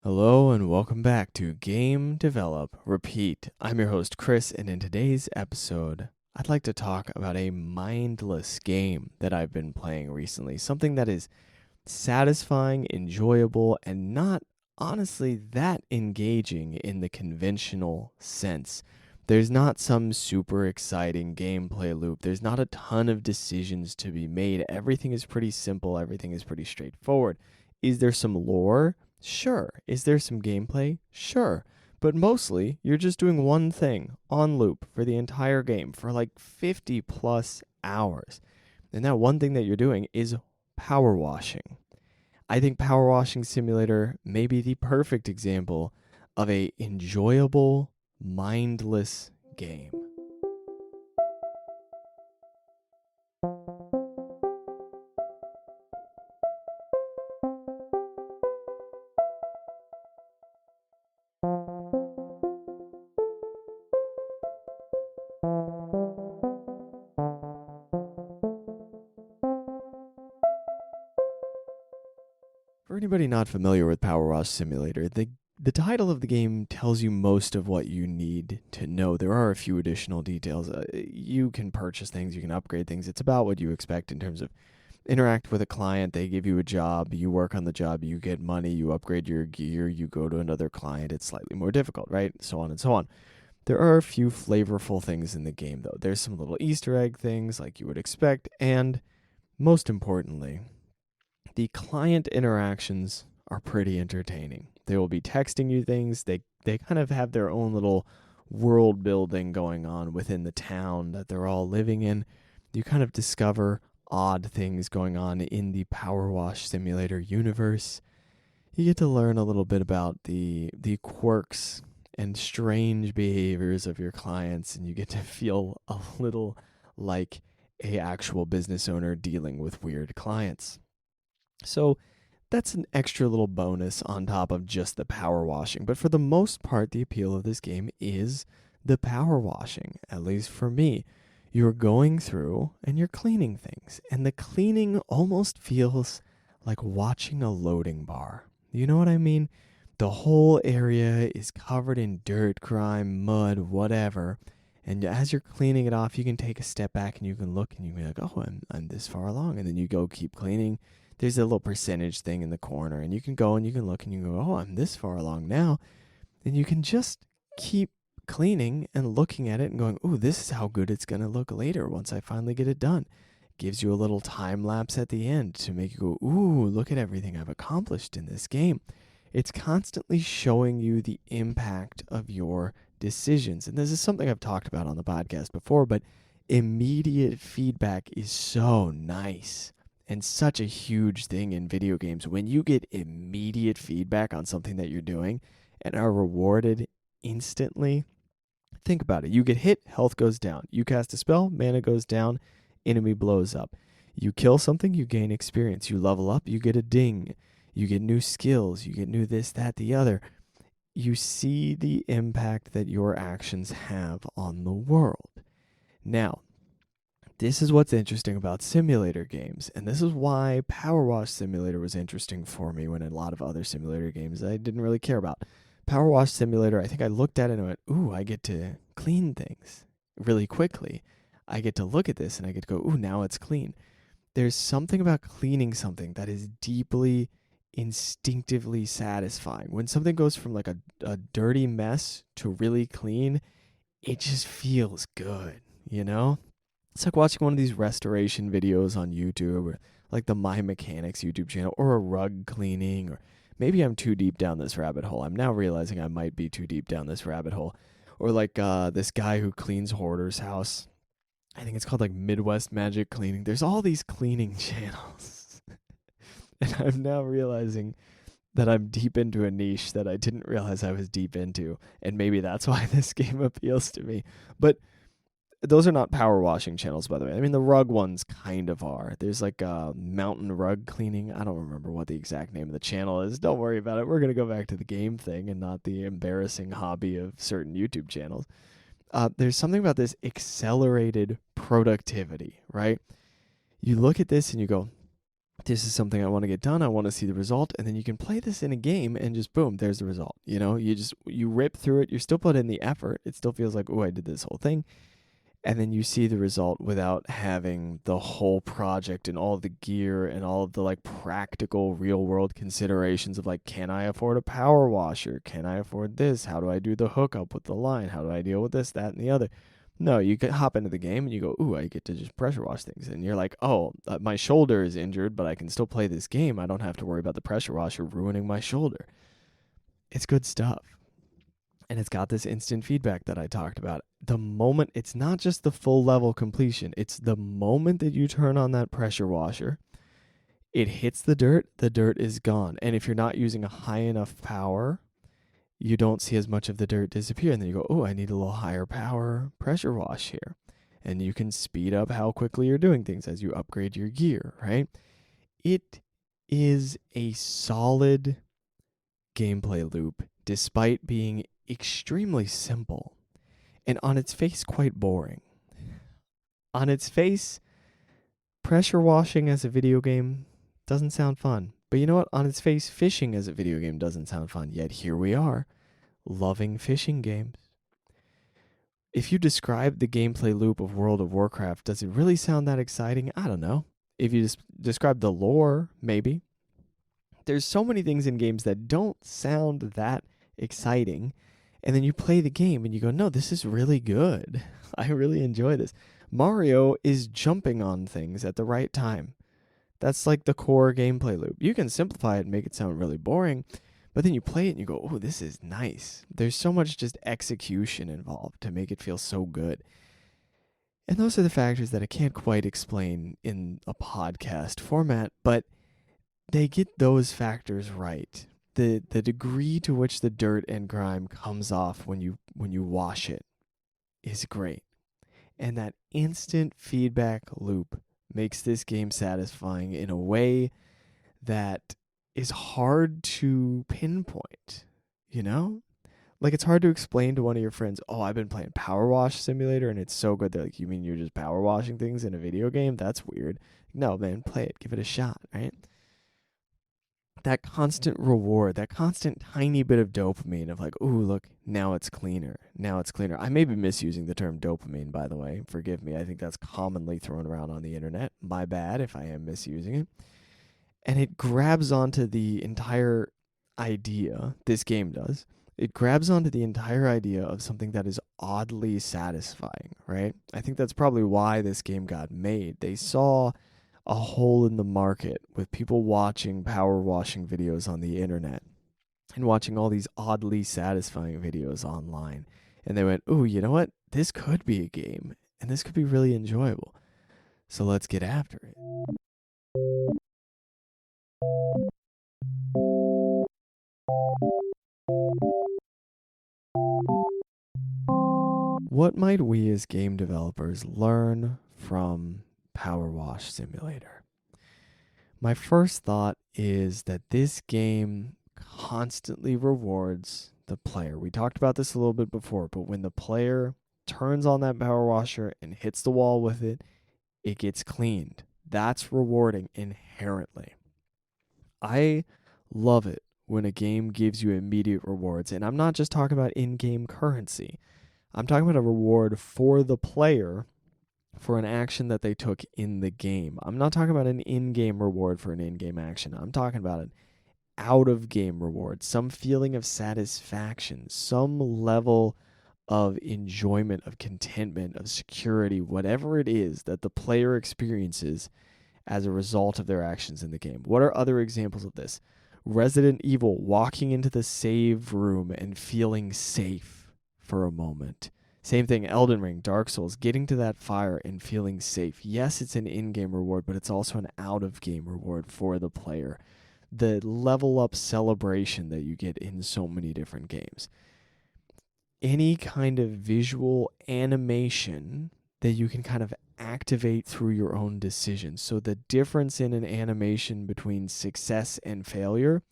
Hello and welcome back to Game Develop Repeat. I'm your host Chris, and in today's episode, I'd like to talk about a mindless game that I've been playing recently. Something that is satisfying, enjoyable, and not honestly that engaging in the conventional sense. There's not some super exciting gameplay loop. There's not a ton of decisions to be made. Everything is pretty simple, everything is pretty straightforward. Is there some lore? Sure. Is there some gameplay? Sure. But mostly, you're just doing one thing on loop for the entire game for like 50 plus hours. And that one thing that you're doing is power washing. I think Power Washing Simulator may be the perfect example of a enjoyable, mindless game. For anybody not familiar with Power Wash Simulator, the title of the game tells you most of what you need to know. There are a few additional details. You can purchase things, you can upgrade things. It's about what you expect in terms of interact with a client. They give you a job, you work on the job, you get money, you upgrade your gear, you go to another client. It's slightly more difficult, right? So on and so on. There are a few flavorful things in the game, though. There's some little Easter egg things like you would expect, and most importantly, the client interactions are pretty entertaining. They will be texting you things. They kind of have their own little world building going on within the town that they're all living in. You kind of discover odd things going on in the Power Wash Simulator universe. You get to learn a little bit about the quirks and strange behaviors of your clients, and you get to feel a little like a actual business owner dealing with weird clients. So that's an extra little bonus on top of just the power washing. But for the most part, the appeal of this game is the power washing, at least for me. You're going through and you're cleaning things, and the cleaning almost feels like watching a loading bar. You know what I mean? The whole area is covered in dirt, grime, mud, whatever. And as you're cleaning it off, you can take a step back and you can look and you can be like, oh, I'm this far along. And then you go keep cleaning. There's a little percentage thing in the corner, and you can go and you can look and you can go, oh, I'm this far along now. And you can just keep cleaning and looking at it and going, oh, this is how good it's going to look later once I finally get it done. Gives you a little time lapse at the end to make you go, ooh, look at everything I've accomplished in this game. It's constantly showing you the impact of your decisions. And this is something I've talked about on the podcast before, but immediate feedback is so nice and such a huge thing in video games. When you get immediate feedback on something that you're doing and are rewarded instantly, think about it. You get hit, health goes down. You cast a spell, mana goes down, enemy blows up. You kill something, you gain experience. You level up, you get a ding. You get new skills, you get new this, that, the other. You see the impact that your actions have on the world. Now, this is what's interesting about simulator games, and this is why Power Wash Simulator was interesting for me when a lot of other simulator games I didn't really care about. Power Wash Simulator, I think I looked at it and went, ooh, I get to clean things really quickly. I get to look at this and I get to go, ooh, now it's clean. There's something about cleaning something that is deeply, instinctively satisfying. When something goes from like a dirty mess to really clean, it just feels good, you know? It's like watching one of these restoration videos on YouTube, or like the My Mechanics YouTube channel, or a rug cleaning, or maybe I'm too deep down this rabbit hole. I'm now realizing I might be too deep down this rabbit hole. Or like this guy who cleans Hoarder's house. I think it's called like Midwest Magic Cleaning. There's all these cleaning channels. And I'm now realizing that I'm deep into a niche that I didn't realize I was deep into. And maybe that's why this game appeals to me. But those are not power washing channels, by the way. I mean, the rug ones kind of are. There's like mountain rug cleaning. I don't remember what the exact name of the channel is. Don't worry about it. We're going to go back to the game thing and not the embarrassing hobby of certain YouTube channels. There's something about this accelerated productivity, right? You look at this and you go, This is something I want to get done. I want to see the result. And then you can play this in a game and just boom, there's the result. You rip through it. You still put in the effort. It still feels like, oh, I did this whole thing. And then you see the result without having the whole project and all of the gear and all of the like practical real world considerations of like, can I afford a power washer? Can I afford this? How do I do the hookup with the line? How do I deal with this, that, and the other? No, you can hop into the game and you go, ooh, I get to just pressure wash things. And you're like, oh, my shoulder is injured, but I can still play this game. I don't have to worry about the pressure washer ruining my shoulder. It's good stuff. And it's got this instant feedback that I talked about. The moment, it's not just the full level completion, it's the moment that you turn on that pressure washer, it hits the dirt is gone. And if you're not using a high enough power, you don't see as much of the dirt disappear. And then you go, oh, I need a little higher power pressure wash here. And you can speed up how quickly you're doing things as you upgrade your gear, right? It is a solid gameplay loop, despite being extremely simple and on its face quite boring. On its face, pressure washing as a video game doesn't sound fun. But you know what? On its face, fishing as a video game doesn't sound fun. Yet here we are, loving fishing games. If you describe the gameplay loop of World of Warcraft, does it really sound that exciting? I don't know. If you just describe the lore, maybe. There's so many things in games that don't sound that exciting. And then you play the game and you go, no, this is really good. I really enjoy this. Mario is jumping on things at the right time. That's like the core gameplay loop. You can simplify it and make it sound really boring, but then you play it and you go, oh, this is nice. There's so much just execution involved to make it feel so good. And those are the factors that I can't quite explain in a podcast format, but they get those factors right. The degree to which the dirt and grime comes off when you wash it is great. And that instant feedback loop makes this game satisfying in a way that is hard to pinpoint, you know? Like, it's hard to explain to one of your friends, oh, I've been playing Power Wash Simulator and it's so good. They're like, you mean you're just power washing things in a video game? That's weird. No, man, play it. Give it a shot, right? That constant reward, that constant tiny bit of dopamine of like, ooh, look, now it's cleaner. Now it's cleaner. I may be misusing the term dopamine, by the way. Forgive me. I think that's commonly thrown around on the internet. My bad if I am misusing it. And it grabs onto the entire idea, this game does. It grabs onto the entire idea of something that is oddly satisfying, right? I think that's probably why this game got made. They saw a hole in the market with people watching power washing videos on the internet and watching all these oddly satisfying videos online. And they went, ooh, you know what? This could be a game and this could be really enjoyable. So let's get after it. What might we as game developers learn from PowerWash Simulator? My first thought is that this game constantly rewards the player. We talked about this a little bit before, but when the player turns on that power washer and hits the wall with it, it gets cleaned. That's rewarding inherently. I love it when a game gives you immediate rewards, and I'm not just talking about in-game currency. I'm talking about a reward for the player for an action that they took in the game. I'm not talking about an in-game reward for an in-game action. I'm talking about an out-of-game reward, some feeling of satisfaction, some level of enjoyment, of contentment, of security, whatever it is that the player experiences as a result of their actions in the game. What are other examples of this? Resident Evil, walking into the save room and feeling safe for a moment. Same thing, Elden Ring, Dark Souls, getting to that fire and feeling safe. Yes, it's an in-game reward, but it's also an out-of-game reward for the player. The level up celebration that you get in so many different games. Any kind of visual animation that you can kind of activate through your own decisions. So the difference in an animation between success and failure,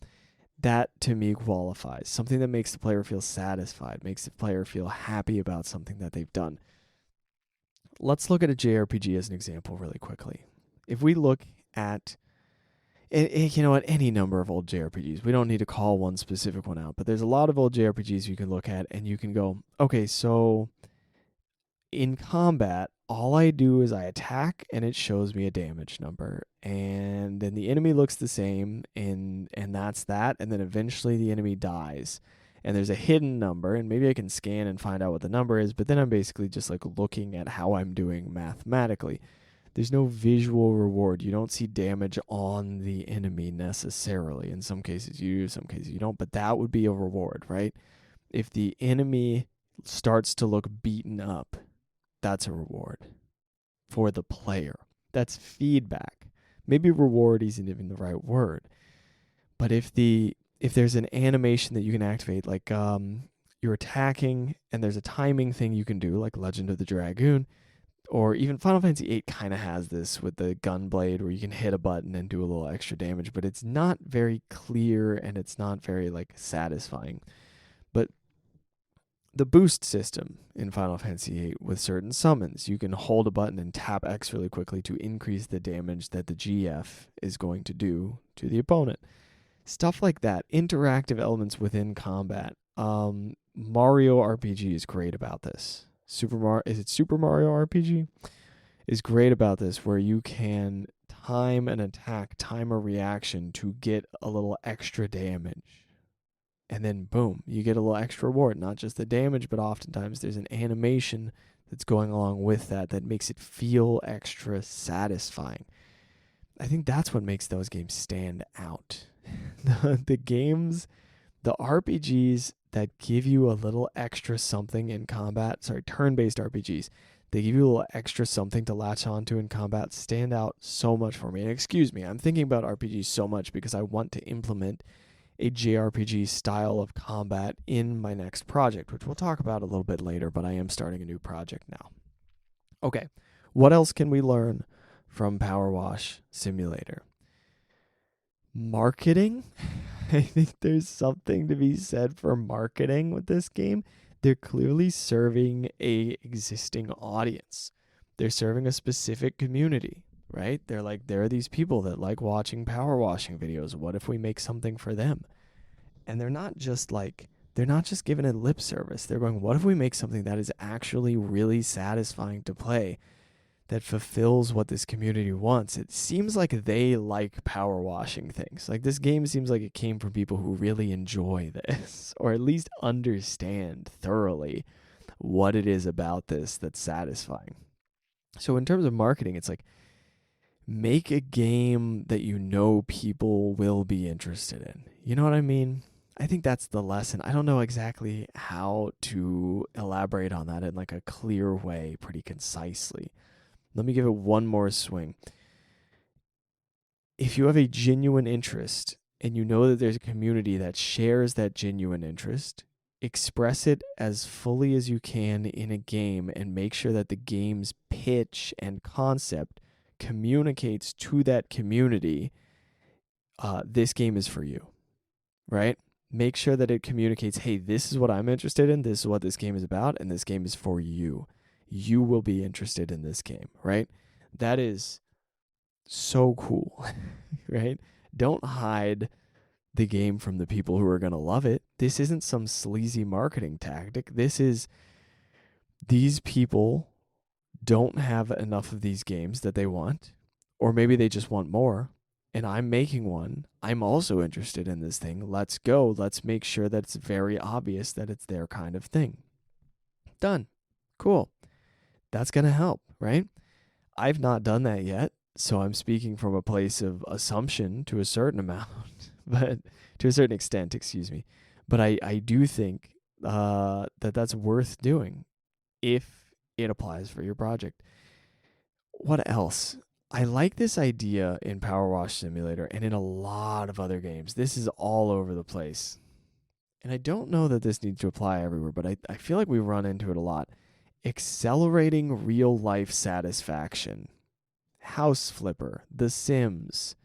that to me qualifies. Something that makes the player feel satisfied, makes the player feel happy about something that they've done. Let's look at a JRPG as an example really quickly. If we look at you know what, any number of old JRPGs. We don't need to call one specific one out, but there's a lot of old JRPGs you can look at and you can go, okay, so in combat, all I do is I attack and it shows me a damage number. And then the enemy looks the same and that's that. And then eventually the enemy dies. And there's a hidden number, and maybe I can scan and find out what the number is, but then I'm basically just like looking at how I'm doing mathematically. There's no visual reward. You don't see damage on the enemy necessarily. In some cases you do, some cases you don't, but that would be a reward, right? If the enemy starts to look beaten up, that's a reward for the player. That's feedback. Maybe reward isn't even the right word. But if there's an animation that you can activate, like you're attacking and there's a timing thing you can do, like Legend of the Dragoon, or even Final Fantasy VIII kind of has this with the gun blade where you can hit a button and do a little extra damage, but it's not very clear and it's not very like satisfying. But the boost system in Final Fantasy VIII with certain summons, you can hold a button and tap X really quickly to increase the damage that the GF is going to do to the opponent. Stuff like that, interactive elements within combat. Mario RPG is great about this. Super Mario RPG? Is great about this, where you can time an attack, time a reaction to get a little extra damage. And then boom, you get a little extra reward. Not just the damage, but oftentimes there's an animation that's going along with that makes it feel extra satisfying. I think that's what makes those games stand out. The games, the RPGs that give you a little extra something in combat, turn-based RPGs, they give you a little extra something to latch onto in combat, stand out so much for me. And excuse me, I'm thinking about RPGs so much because I want to implement a JRPG style of combat in my next project, which we'll talk about a little bit later, but I am starting a new project now. Okay, what else can we learn from PowerWash Simulator? Marketing. I think there's something to be said for marketing with this game. They're clearly serving a existing audience. They're serving a specific community, right? They're like, there are these people that like watching power washing videos. What if we make something for them? And they're not just giving it lip service. They're going, what if we make something that is actually really satisfying to play, that fulfills what this community wants? It seems like they like power washing things. Like, this game seems like it came from people who really enjoy this, or at least understand thoroughly what it is about this that's satisfying. So in terms of marketing, it's like, make a game that you know people will be interested in. You know what I mean? I think that's the lesson. I don't know exactly how to elaborate on that in like a clear way, pretty concisely. Let me give it one more swing. If you have a genuine interest and you know that there's a community that shares that genuine interest, express it as fully as you can in a game and make sure that the game's pitch and concept communicates to that community, this game is for you, right? Make sure that it communicates, hey, this is what I'm interested in, this is what this game is about, and this game is for you. You will be interested in this game, right? That is so cool, right? Don't hide the game from the people who are going to love it. This isn't some sleazy marketing tactic. This is, these people don't have enough of these games that they want, or maybe they just want more, and I'm making one. I'm also interested in this thing. Let's go. Let's make sure that it's very obvious that it's their kind of thing. Done. Cool. That's going to help, right? I've not done that yet, so I'm speaking from a place of assumption to a certain amount, but to a certain extent, excuse me. But I do think that's worth doing if it applies for your project. What else? I like this idea in PowerWash Simulator and in a lot of other games. This is all over the place. And I don't know that this needs to apply everywhere, but I feel like we run into it a lot. Accelerating real life satisfaction. House Flipper, The Sims.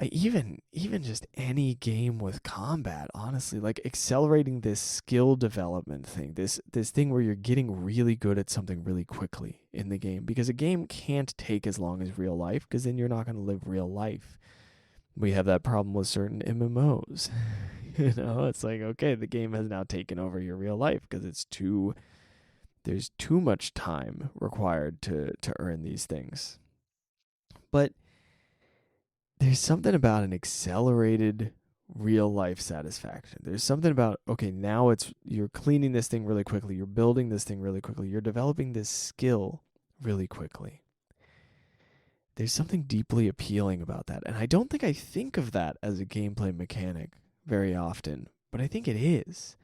Even just any game with combat, honestly, like accelerating this skill development thing, this thing where you're getting really good at something really quickly in the game, because a game can't take as long as real life, because then you're not going to live real life. We have that problem with certain MMOs. It's like, okay, the game has now taken over your real life because there's too much time required to earn these things. But there's something about an accelerated real life satisfaction. There's something about, okay, now you're cleaning this thing really quickly, you're building this thing really quickly, you're developing this skill really quickly. There's something deeply appealing about that. And I don't think I think of that as a gameplay mechanic very often, but I think it is.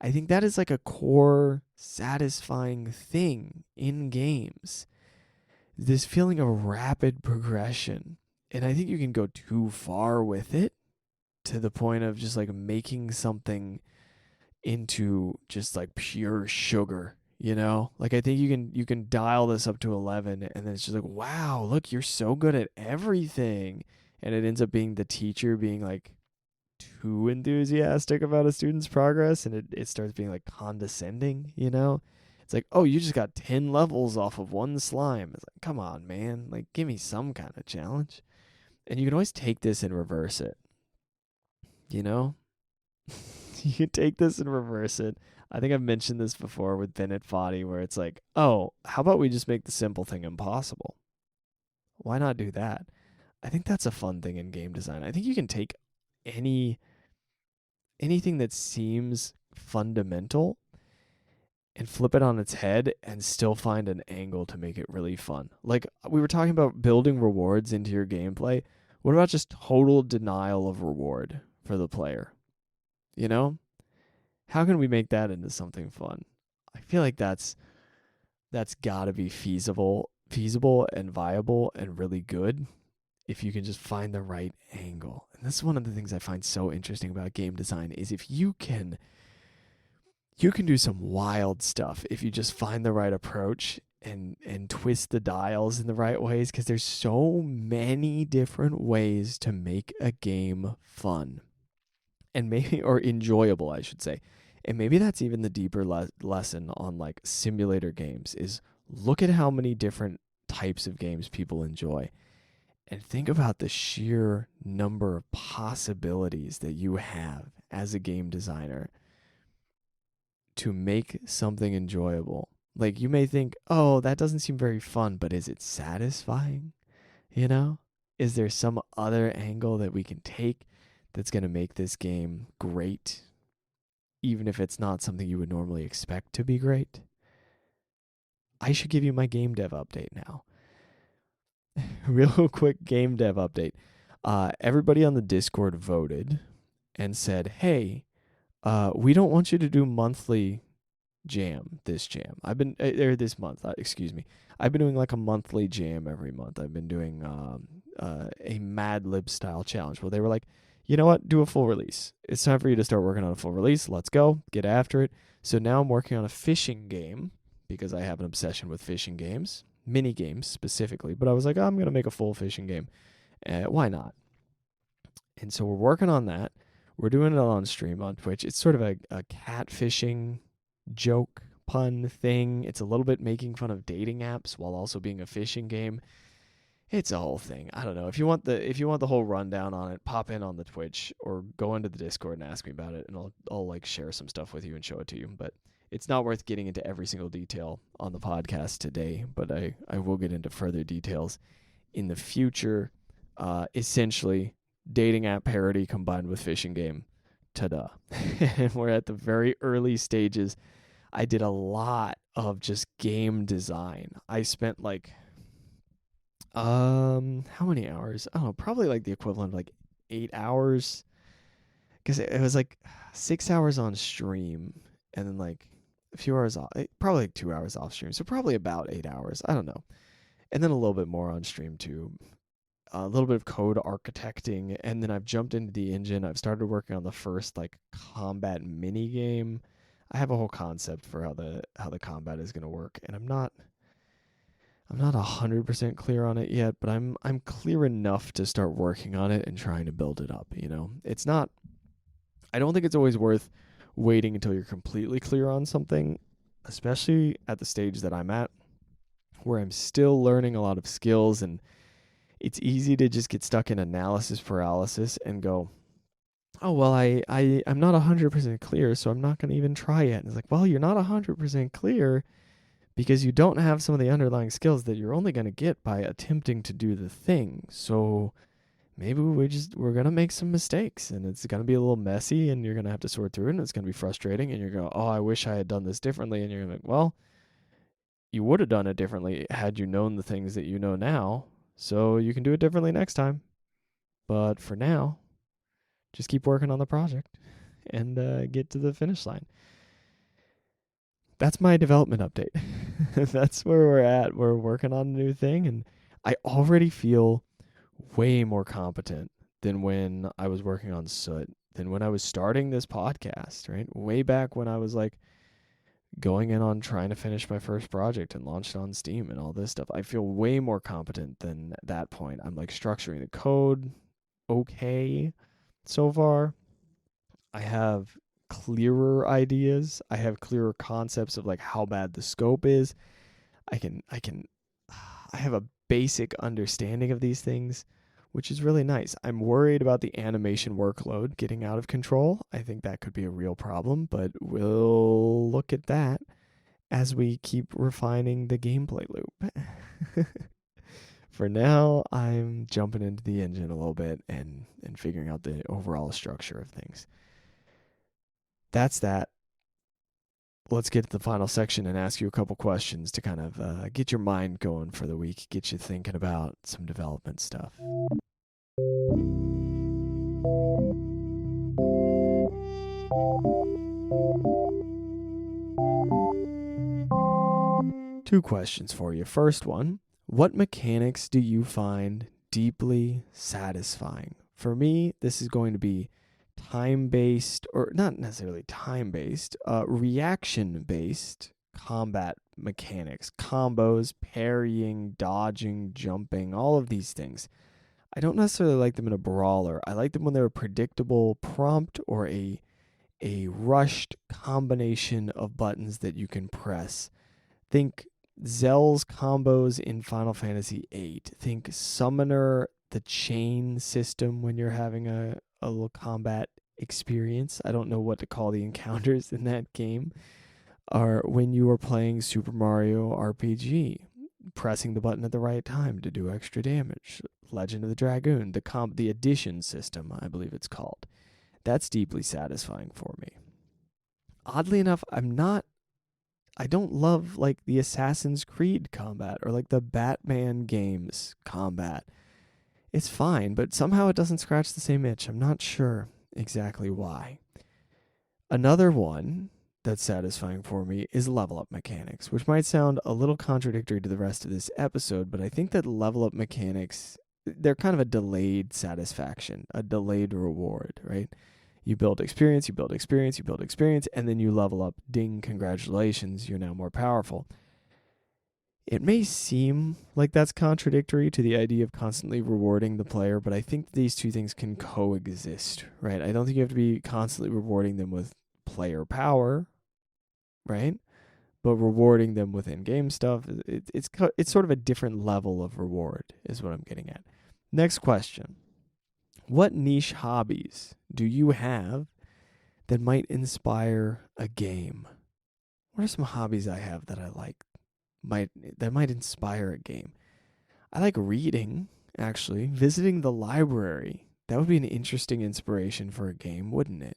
I think that is like a core satisfying thing in games. This feeling of rapid progression. And I think you can go too far with it to the point of just like making something into just like pure sugar, Like I think you can dial this up to 11 and then it's just like, wow, look, you're so good at everything. And it ends up being the teacher being like too enthusiastic about a student's progress, and it starts being like condescending, It's like, oh, you just got 10 levels off of one slime. It's like, come on, man. Like, give me some kind of challenge. And you can always take this and reverse it. You can take this and reverse it. I think I've mentioned this before with Bennett Foddy, where it's like, oh, how about we just make the simple thing impossible? Why not do that? I think that's a fun thing in game design. I think you can take anything that seems fundamental and flip it on its head and still find an angle to make it really fun. Like we were talking about building rewards into your gameplay. What about just total denial of reward for the player? How can we make that into something fun? I feel like that's got to be feasible and viable and really good if you can just find the right angle. And this is one of the things I find so interesting about game design is if you can do some wild stuff if you just find the right approach and twist the dials in the right ways, because there's so many different ways to make a game fun and maybe or enjoyable, I should say. And maybe that's even the deeper lesson on like simulator games is look at how many different types of games people enjoy and think about the sheer number of possibilities that you have as a game designer to make something enjoyable. Like you may think, oh, that doesn't seem very fun, but is it satisfying? Is there some other angle that we can take that's going to make this game great, even if it's not something you would normally expect to be great? I should give you my game dev update now. Real quick game dev update. Everybody on the Discord voted and said, hey, we don't want you to do monthly this jam. I've been this month, excuse me. I've been doing like a monthly jam every month. I've been doing a Mad Lib style challenge where they were like, you know what, do a full release. It's time for you to start working on a full release. Let's go, get after it. So now I'm working on a fishing game because I have an obsession with fishing games, mini games specifically. But I was like, oh, I'm going to make a full fishing game. Why not? And so we're working on that. We're doing it on stream on Twitch. It's sort of a catfishing joke pun thing. It's a little bit making fun of dating apps while also being a fishing game. It's a whole thing. I don't know. If you want the whole rundown on it, pop in on the Twitch or go into the Discord and ask me about it, and I'll like share some stuff with you and show it to you. But it's not worth getting into every single detail on the podcast today, but I will get into further details in the future. Essentially, dating app parody combined with fishing game. Ta-da. And we're at the very early stages. I did a lot of just game design. I spent like, how many hours? I don't know, probably like the equivalent of like 8 hours. Because it was like 6 hours on stream and then like a few hours off, probably like 2 hours off stream. So probably about 8 hours. I don't know. And then a little bit more on stream too. A little bit of code architecting, and then I've jumped into the engine. I've started working on the first like combat mini game. I have a whole concept for how the combat is going to work, and I'm not 100% clear on it yet, but I'm clear enough to start working on it and trying to build it up. It's not. I don't think it's always worth waiting until you're completely clear on something, especially at the stage that I'm at, where I'm still learning a lot of skills and It's easy to just get stuck in analysis paralysis and go, oh, well, I'm not 100% clear, so I'm not going to even try it. And it's like, well, you're not 100% clear because you don't have some of the underlying skills that you're only going to get by attempting to do the thing. So maybe we're going to make some mistakes, and it's going to be a little messy, and you're going to have to sort through it, and it's going to be frustrating, and you're going, oh, I wish I had done this differently. And you're like, well, you would have done it differently had you known the things that you know now, so you can do it differently next time. But for now, just keep working on the project and get to the finish line. That's my development update. That's where we're at. We're working on a new thing, and I already feel way more competent than when I was working on Soot, than when I was starting this podcast, right? Way back when I was like going in on trying to finish my first project and launch it on Steam and all this stuff. I feel way more competent than at that point. I'm like structuring the code okay so far. I have clearer ideas. I have clearer concepts of like how bad the scope is. I have a basic understanding of these things, which is really nice. I'm worried about the animation workload getting out of control. I think that could be a real problem, but we'll look at that as we keep refining the gameplay loop. For now, I'm jumping into the engine a little bit and figuring out the overall structure of things. That's that. Let's get to the final section and ask you a couple questions to kind of get your mind going for the week, get you thinking about some development stuff. Two questions for you. First one, what mechanics do you find deeply satisfying? For me, this is going to be time-based, or not necessarily time-based, reaction-based combat mechanics, combos, parrying, dodging, jumping, all of these things. I don't necessarily like them in a brawler. I like them when they're a predictable prompt or a rushed combination of buttons that you can press. Think Zell's combos in Final Fantasy VIII. Think Summoner, the chain system when you're having a little combat experience. I don't know what to call the encounters in that game. Or when you are playing Super Mario RPG, pressing the button at the right time to do extra damage. Legend of the Dragoon, the addition system, I believe it's called. That's deeply satisfying for me. Oddly enough, I don't love like the Assassin's Creed combat or like the Batman games combat. It's fine, but somehow it doesn't scratch the same itch. I'm not sure exactly why. Another one that's satisfying for me is level up mechanics, which might sound a little contradictory to the rest of this episode, but I think that level up mechanics, they're kind of a delayed satisfaction, a delayed reward, right? You build experience, you build experience, you build experience, and then you level up. Ding, congratulations, you're now more powerful. It may seem like that's contradictory to the idea of constantly rewarding the player, but I think these two things can coexist, right? I don't think you have to be constantly rewarding them with player power, right? But rewarding them with in-game stuff, it's sort of a different level of reward is what I'm getting at. Next question. What niche hobbies do you have that might inspire a game? What are some hobbies I have that I like that might inspire a game? I like reading, actually. Visiting the library. That would be an interesting inspiration for a game, wouldn't it?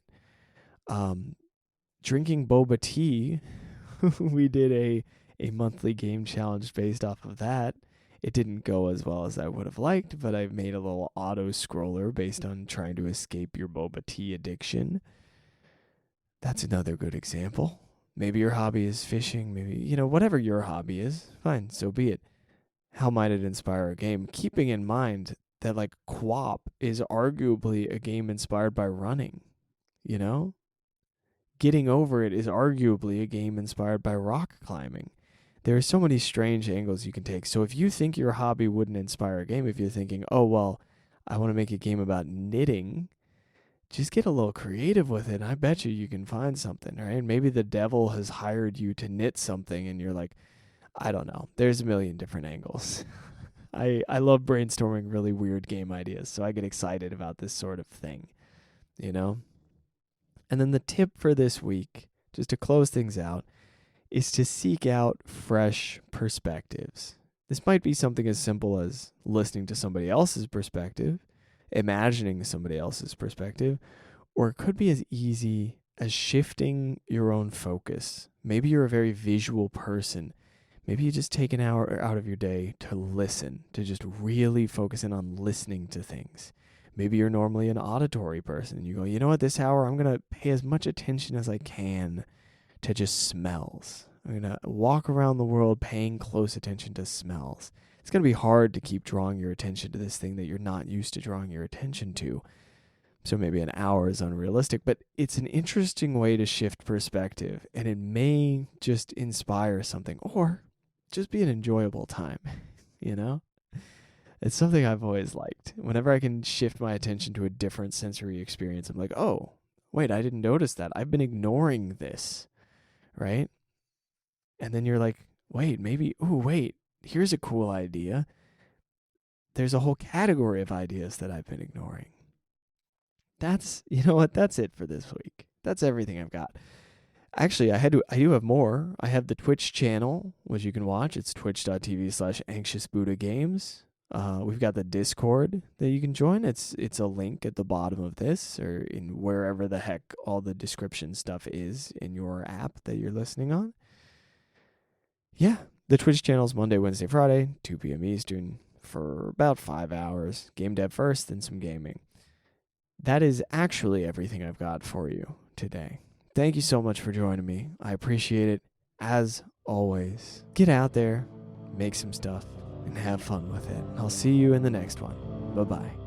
Drinking boba tea. We did a monthly game challenge based off of that. It didn't go as well as I would have liked, but I made a little auto scroller based on trying to escape your boba tea addiction. That's another good example. Maybe your hobby is fishing, maybe, whatever your hobby is, fine, so be it. How might it inspire a game? Keeping in mind that like QWOP is arguably a game inspired by running, Getting Over It is arguably a game inspired by rock climbing. There are so many strange angles you can take. So if you think your hobby wouldn't inspire a game, if you're thinking, oh, well, I want to make a game about knitting, just get a little creative with it. I bet you can find something, right? Maybe the devil has hired you to knit something and you're like, I don't know. There's a million different angles. I love brainstorming really weird game ideas, so I get excited about this sort of thing, you know? And then the tip for this week, just to close things out, is to seek out fresh perspectives. This might be something as simple as listening to somebody else's perspective, imagining somebody else's perspective, or it could be as easy as shifting your own focus. Maybe you're a very visual person. Maybe you just take an hour out of your day to listen, to just really focus in on listening to things. Maybe you're normally an auditory person. You go, you know what, this hour I'm going to pay as much attention as I can to just smells. I'm going to walk around the world paying close attention to smells. It's going to be hard to keep drawing your attention to this thing that you're not used to drawing your attention to. So maybe an hour is unrealistic, but it's an interesting way to shift perspective, and it may just inspire something or just be an enjoyable time, you know? It's something I've always liked. Whenever I can shift my attention to a different sensory experience, I'm like, oh, wait, I didn't notice that. I've been ignoring this, right? And then you're like, wait, here's a cool idea. There's a whole category of ideas that I've been ignoring. You know what? That's it for this week. That's everything I've got. Actually, I do have more. I have the Twitch channel, which you can watch. It's twitch.tv/anxiousbuddhagames. We've got the Discord that you can join. It's a link at the bottom of this or in wherever the heck all the description stuff is in your app that you're listening on. Yeah, the Twitch channel is Monday, Wednesday, Friday, 2 p.m. Eastern for about 5 hours. Game dev first, then some gaming. That is actually everything I've got for you today. Thank you so much for joining me. I appreciate it. As always, get out there, make some stuff, and have fun with it. I'll see you in the next one. Bye-bye.